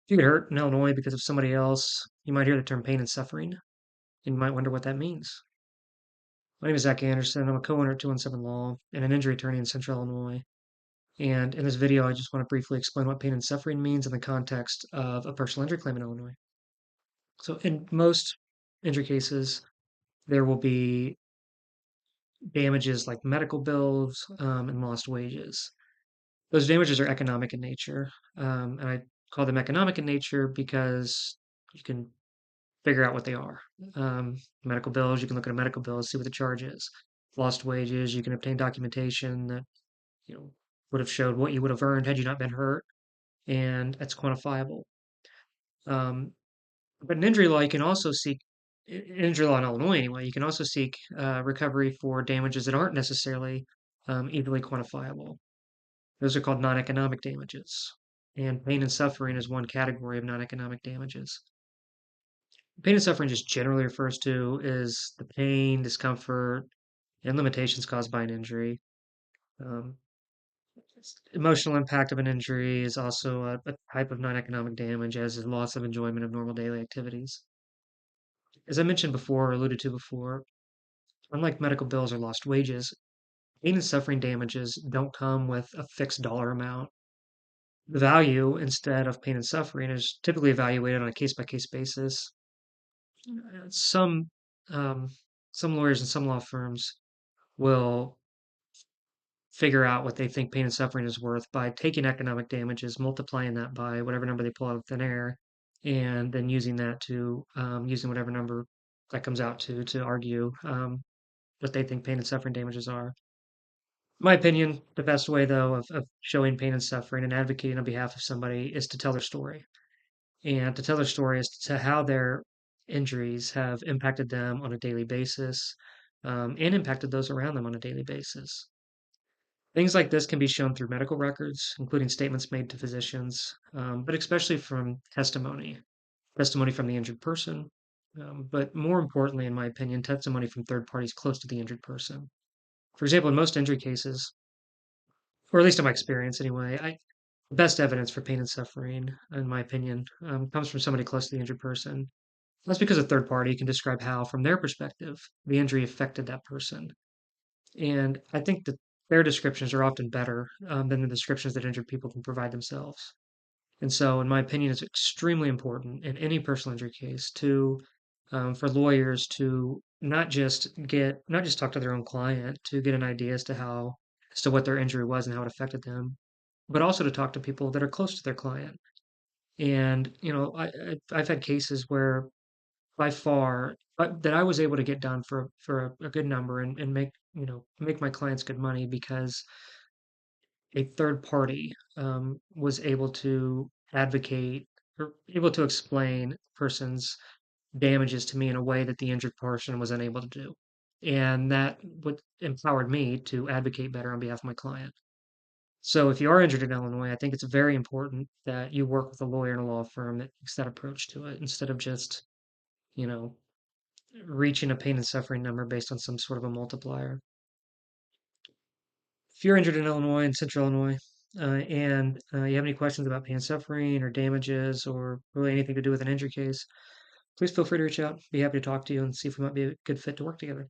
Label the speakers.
Speaker 1: If you get hurt in Illinois because of somebody else, you might hear the term pain and suffering, and you might wonder what that means. My name is Zach Anderson. I'm a co-owner at 217 Law and an injury attorney in Central Illinois. And in this video, I just want to briefly explain what pain and suffering means in the context of a personal injury claim in Illinois. So, in most injury cases, there will be damages like medical bills and lost wages. Those damages are economic in nature, and I call them economic in nature because you can figure out what they are. Medical bills, you can look at a medical bill and see what the charge is. Lost wages, you can obtain documentation that you know would have showed what you would have earned had you not been hurt, and that's quantifiable. Um, but in injury law, you can also seek in injury law in Illinois anyway. You can also seek recovery for damages that aren't necessarily easily quantifiable. Those are called non-economic damages, and pain and suffering is one category of non-economic damages. Pain and suffering just generally refers to is the pain, discomfort, and limitations caused by an injury. Um, Emotional impact of an injury is also a type of non-economic damage, as is loss of enjoyment of normal daily activities. As I mentioned before, or alluded to before, unlike medical bills or lost wages, pain and suffering damages don't come with a fixed dollar amount. The value, instead of pain and suffering, is typically evaluated on a case-by-case basis. Some um, some lawyers and some law firms will figure out what they think pain and suffering is worth by taking economic damages, multiplying that by whatever number they pull out of thin air, and then using that to using whatever number that comes out to argue what they think pain and suffering damages are. In my opinion, the best way though of showing pain and suffering and advocating on behalf of somebody is to tell their story. And to tell their story as to how their injuries have impacted them on a daily basis, and impacted those around them on a daily basis. Things like this can be shown through medical records, including statements made to physicians, but especially from testimony from the injured person, but more importantly, in my opinion, testimony from third parties close to the injured person. For example, in most injury cases, or at least in my experience anyway, the best evidence for pain and suffering, in my opinion, comes from somebody close to the injured person. That's because a third party can describe how, from their perspective, the injury affected that person. And I think that their descriptions are often better than the descriptions that injured people can provide themselves. And so, in my opinion, it's extremely important in any personal injury case to for lawyers to not just talk to their own client to get an idea as to what their injury was and how it affected them, but also to talk to people that are close to their client. And I've had cases where by far, but that I was able to get done for a good number and make, make my clients good money because a third party, was able to advocate or able to explain the person's damages to me in a way that the injured person was unable to do. And that what empowered me to advocate better on behalf of my client. So if you are injured in Illinois, I think it's very important that you work with a lawyer in a law firm that takes that approach to it instead of just, you know, reaching a pain and suffering number based on some sort of a multiplier. If you're injured in Illinois and Central Illinois, and you have any questions about pain and suffering or damages or really anything to do with an injury case, please feel free to reach out. Be happy to talk to you and see if we might be a good fit to work together.